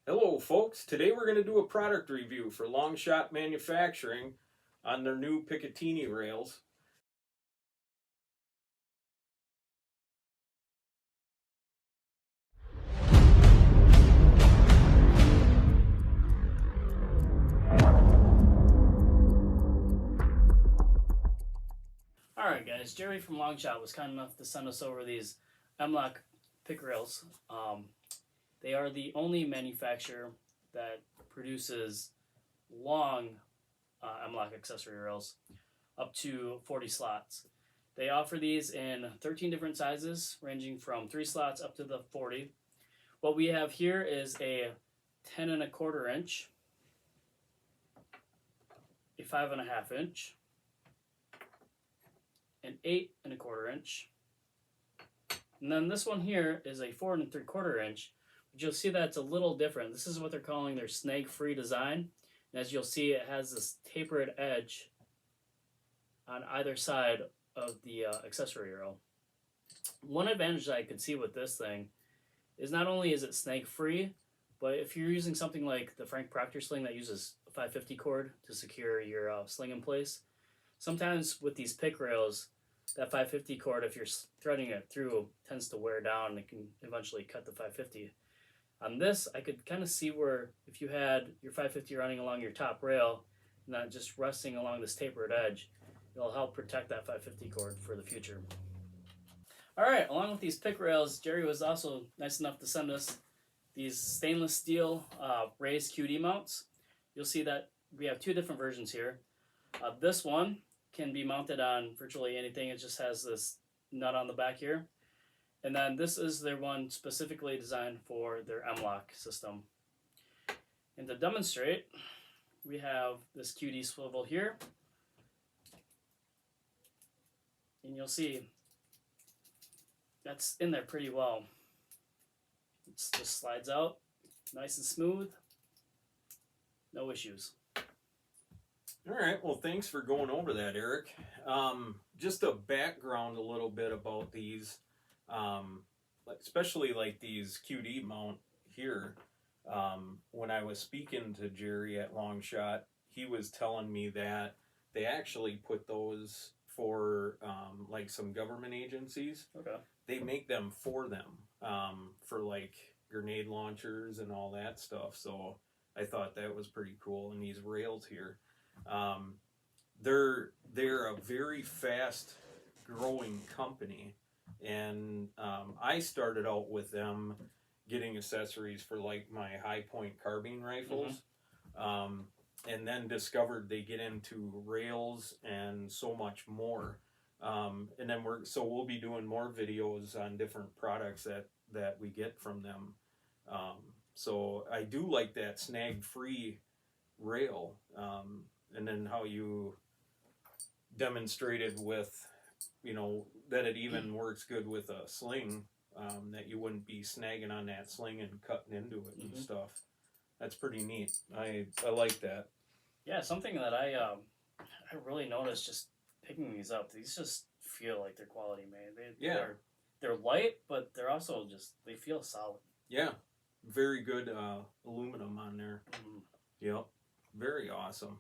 Hello folks, today we're going to do a product review for LongShot Manufacturing on their new Picatinny rails. Alright guys, Jerry from LongShot was kind enough to send us over these M-lok pick rails. They are the only manufacturer that produces long M-lok accessory rails up to 40 slots. They offer these in 13 different sizes ranging from 3 slots up to the 40. What we have here is a 10 1/4 inch, a 5 1/2 inch, an 8 1/4 inch, and then this one here is a 4 3/4 inch. But you'll see that it's a little different. This is what they're calling their snag-free design, and as you'll see, it has this tapered edge on either side of the accessory rail. One advantage that I could see with this thing is not only is it snag-free, but if you're using something like the Frank Proctor sling that uses a 550 cord to secure your sling in place, sometimes with these pick rails, that 550 cord, if you're threading it through, tends to wear down and it can eventually cut the 550. On this, I could kind of see where if you had your 550 running along your top rail, not just resting along this tapered edge, it'll help protect that 550 cord for the future. Alright, along with these pick rails, Jerry was also nice enough to send us these stainless steel raised QD mounts. You'll see that we have two different versions here. This one can be mounted on virtually anything. It just has this nut on the back here. And then this is their one specifically designed for their M-lok system. And to demonstrate, we have this QD swivel here. And you'll see that's in there pretty well. It just slides out nice and smooth. No issues. All right, well thanks for going over that, Eric. Just a background a little bit about these, especially like these QD mount here. When I was speaking to Jerry at LongShot, he was telling me that they actually put those for like some government agencies. Okay. They make them for like grenade launchers and all that stuff. So I thought that was pretty cool. And these rails here, they're a very fast growing company, and I started out with them getting accessories for like my high point carbine rifles. And then discovered they get into rails and so much more. And then we'll be doing more videos on different products that we get from them. So I do like that snag-free rail, and then how you demonstrated with, that it even works good with a sling, that you wouldn't be snagging on that sling and cutting into it and stuff. That's pretty neat. I like that. Yeah, something that I really noticed just picking these up. These just feel like they're quality made. They're light, but they're also they feel solid. Yeah, very good aluminum on there. Yep, very awesome.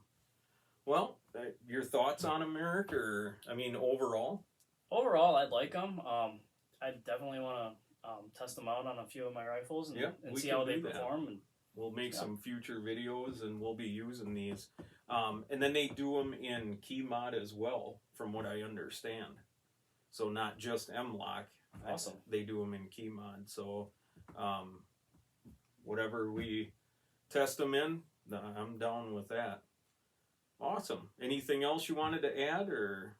Well, your thoughts on them, Eric, or overall? Overall, I'd like them. I definitely want to test them out on a few of my rifles and see how they perform. And we'll make some future videos, and we'll be using these. And then they do them in key mod as well, from what I understand. So not just M-lok. Awesome. They do them in key mod. So whatever we test them in, I'm down with that. Awesome. Anything else you wanted to add, or?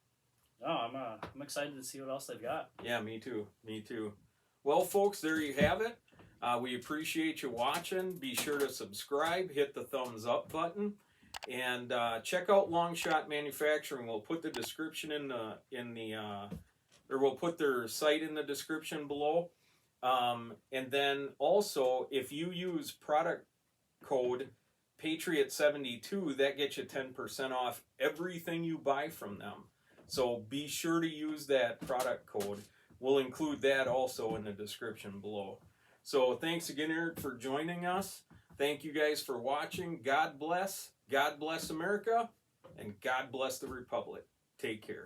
No, I'm excited to see what else they've got. Yeah, me too. Me too. Well, folks, there you have it. We appreciate you watching. Be sure to subscribe, hit the thumbs up button, and check out LongShot Manufacturing. We'll put the description or we'll put their site in the description below. And then also, if you use product code Patriot72, that gets you 10% off everything you buy from them. So be sure to use that product code. We'll include that also in the description below. So thanks again, Eric, for joining us. Thank you guys for watching. God bless America, and God bless the Republic. Take care.